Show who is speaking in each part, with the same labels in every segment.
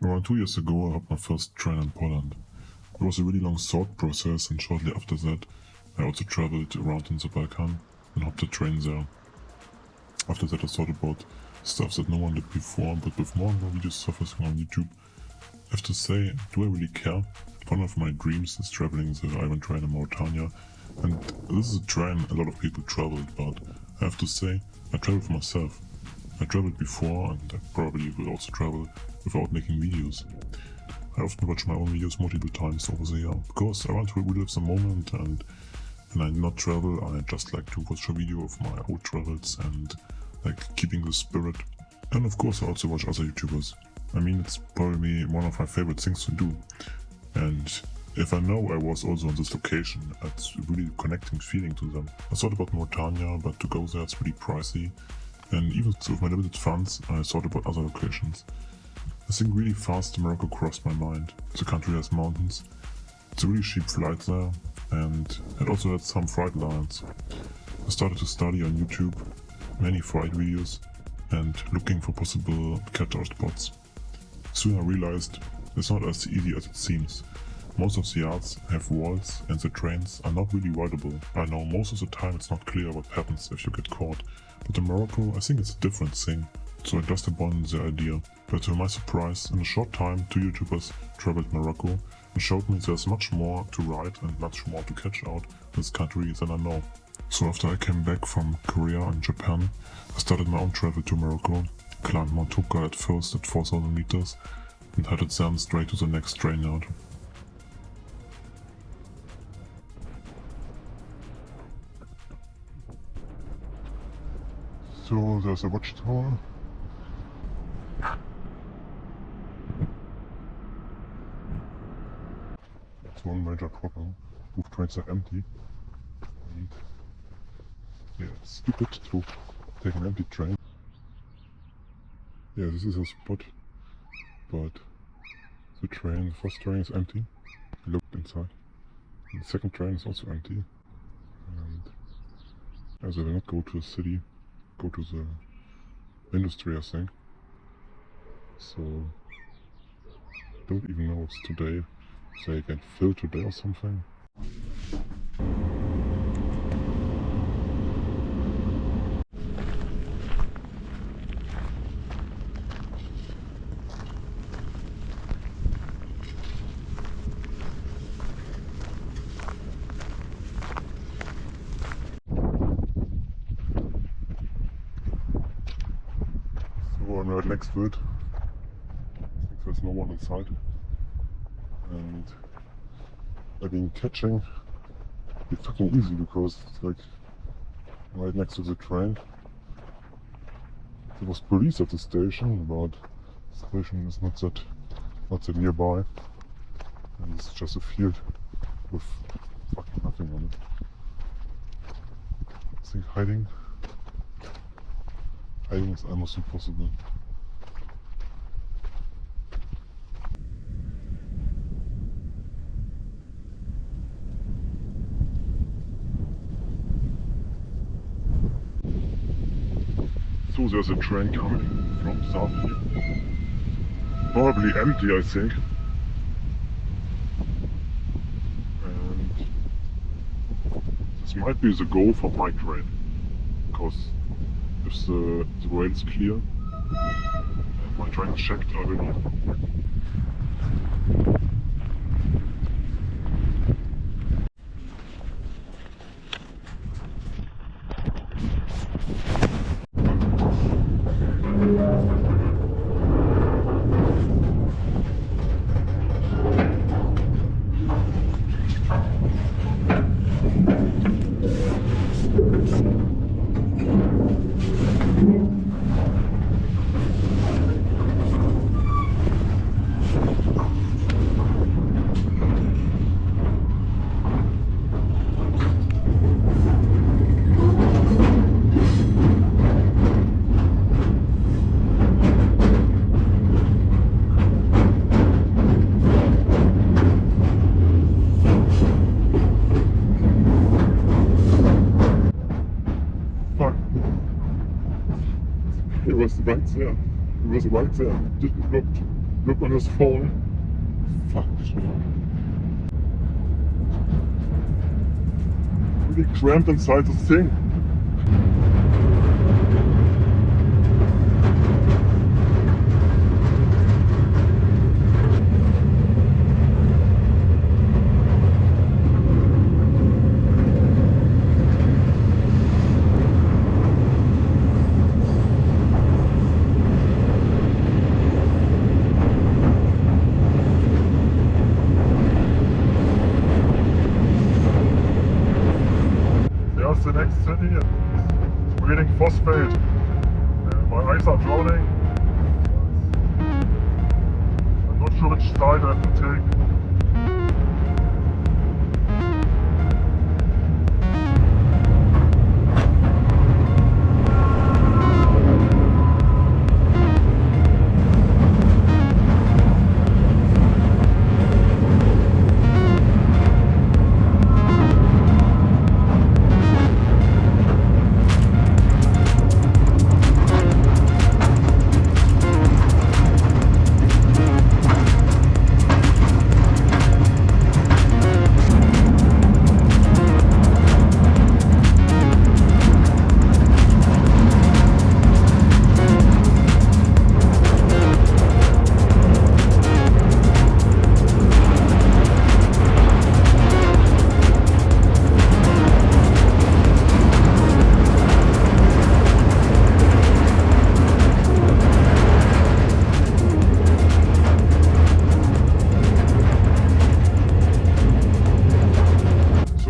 Speaker 1: Around 2 years ago, I hopped my first train in Poland. It was a really long thought process, and shortly after that, I also traveled around in the Balkan and hopped a train there. After that, I thought about stuff that no one did before, but with more and more videos surfacing on YouTube, I have to say, do I really care? One of my dreams is traveling the Iron Train in Mauritania, and this is a train a lot of people traveled, but I have to say, I traveled for myself. I traveled before, and I probably will also travel without making videos. I often watch my own videos multiple times over the year, because I want to relive the moment, and when I not travel, I just like to watch a video of my old travels and like keeping the spirit. And of course I also watch other YouTubers. I mean, it's probably one of my favorite things to do. And if I know I was also on this location, it's a really connecting feeling to them. I thought about Mauritania, but to go there it's really pricey. And even with my limited funds, I thought about other locations. I think really fast Morocco crossed my mind. The country has mountains. It's a really cheap flight there, and it also had some flight lines. I started to study on YouTube, many flight videos, and looking for possible catch-out spots. Soon I realized it's not as easy as it seems. Most of the yards have walls and the trains are not really rideable. I know most of the time it's not clear what happens if you get caught, but in Morocco I think it's a different thing. So I just abandoned the idea. But to my surprise, in a short time 2 YouTubers traveled Morocco and showed me there's much more to ride and much more to catch out in this country than I know. So after I came back from Korea and Japan, I started my own travel to Morocco, climbed Mount Toubkal at first at 4,000 meters and headed then straight to the next train yard. So there's a watchtower. That's one major problem. Both trains are empty. And yeah, it's stupid to take an empty train. Yeah, this is a spot, but the first train is empty. I looked inside. And the second train is also empty. And as I will not go to the city, go to the industry, I think. So I don't even know it's today. So I can fill today or something. So I'm right next to it. I think there's no one inside. And I've been catching it fucking easy because it's like right next to the train. There was police at the station, but the station is not that nearby. And it's just a field with fucking nothing on it. I think hiding is almost impossible. So there's a train coming from south here. Probably empty, I think. And this might be the goal for my train. Because if the rail is clear and my train is checked, I will leave. It was right there. It was right there. Didn't look. look on his phone. Fuck shit. Really cramped inside this thing. There's the next city. It's breeding phosphate. My eyes are drowning. I'm not sure which side I have to take.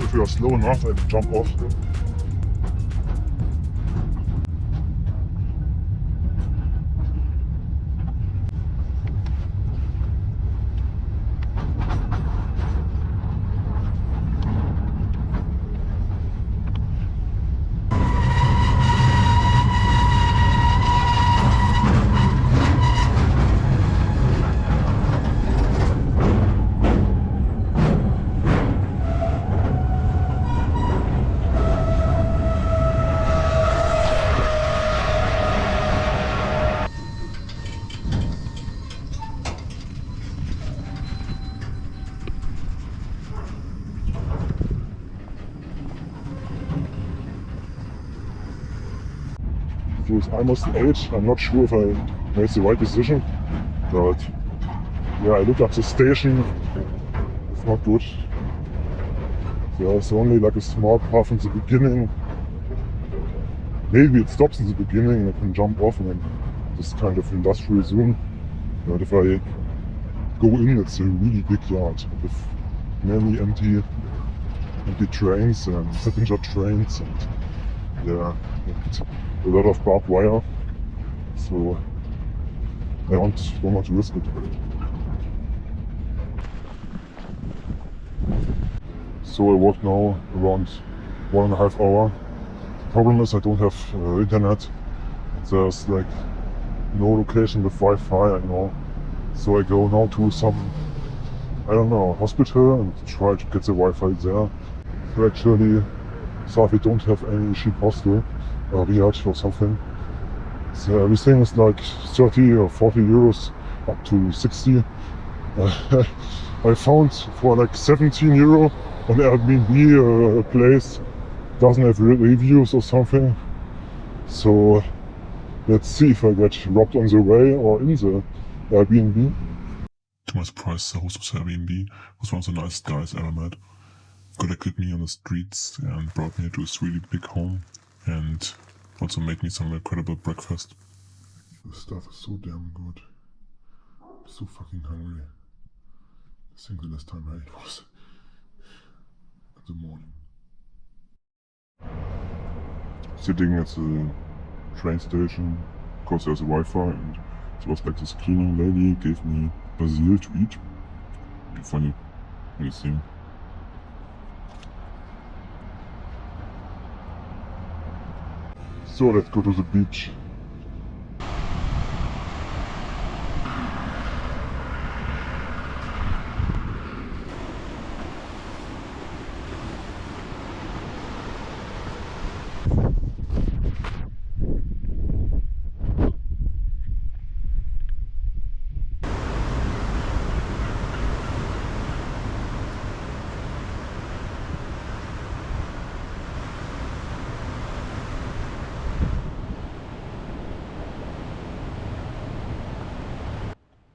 Speaker 1: If you are slow enough, I jump off. So it's almost 8. I'm not sure if I made the right decision, but yeah, I looked at the station. It's not good. There's only like a small path in the beginning. Maybe it stops in the beginning and I can jump off and then this kind of industrial zone. But if I go in, it's a really big yard with many empty trains and passenger trains and yeah, and a lot of barbed wire. So I don't want to risk it. So I walk now around 1.5 hours. The problem is I don't have internet. There's like no location with Wi-Fi, you know. So I go now to some, I don't know, hospital and try to get the Wi-Fi there. So actually, so if we don't have any cheap hostel or Riyadh or something, so everything is like 30 or 40 euros up to 60. I found for like 17 euro on Airbnb a place doesn't have reviews or something. So let's see if I get robbed on the way or in the Airbnb. To my surprise, the host of the Airbnb was one of the nicest guys I ever met. Collected me on the streets and brought me to his really big home and also made me some incredible breakfast. The stuff is so damn good. I'm so fucking hungry. I think the last time I ate was in the morning. Sitting at the train station, because there's a Wi-Fi, and it was like this cleaning lady gave me basil to eat. Pretty funny, when you see. So let's go to the beach.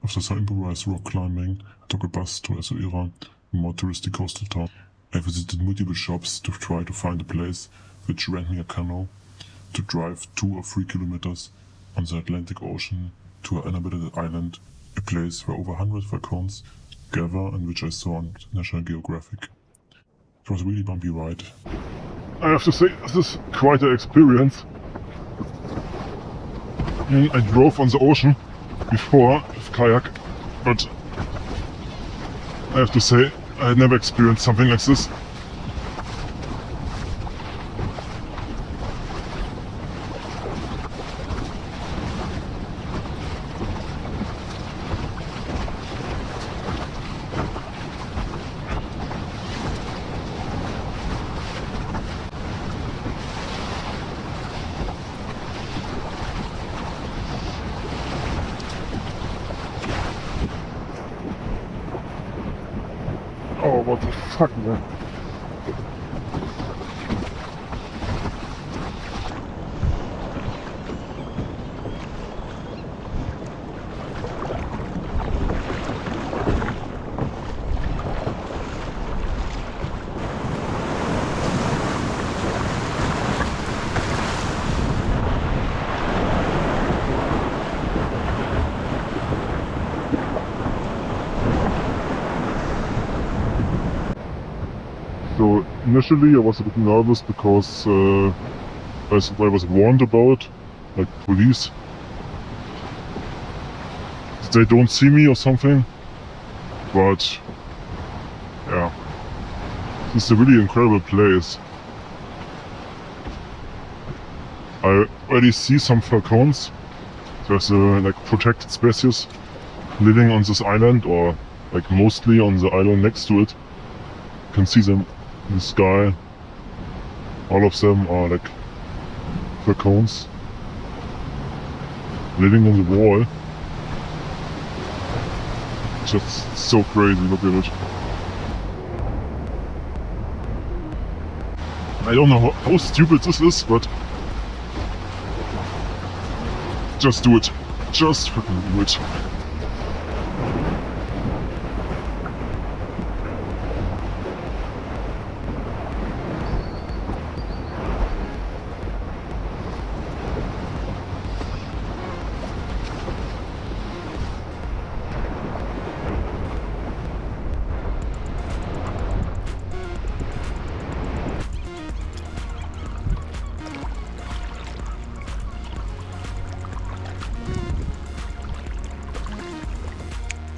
Speaker 1: After some improvised rock climbing, I took a bus to Essaouira, a more touristy coastal town. I visited multiple shops to try to find a place which rent me a canoe to drive 2 or 3 kilometers on the Atlantic Ocean to an uninhabited island, a place where over 100 falcons gather and which I saw on National Geographic. It was a really bumpy ride. I have to say, this is quite an experience. I drove on the ocean before with kayak, but I have to say I had never experienced something like this. Oh, what the fuck, man. So initially I was a bit nervous because I was warned about, like police. They don't see me or something, but yeah, this is a really incredible place. I already see some falcons. There's like protected species living on this island, or like mostly on the island next to it. You can see them in the sky. All of them are like falcons living on the wall. Just so crazy, look at it. I don't know how stupid this is, but just do it. Just fucking do it.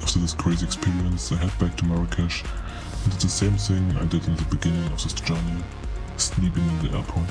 Speaker 1: After this crazy experience, I head back to Marrakesh and did the same thing I did in the beginning of this journey, sleeping in the airport.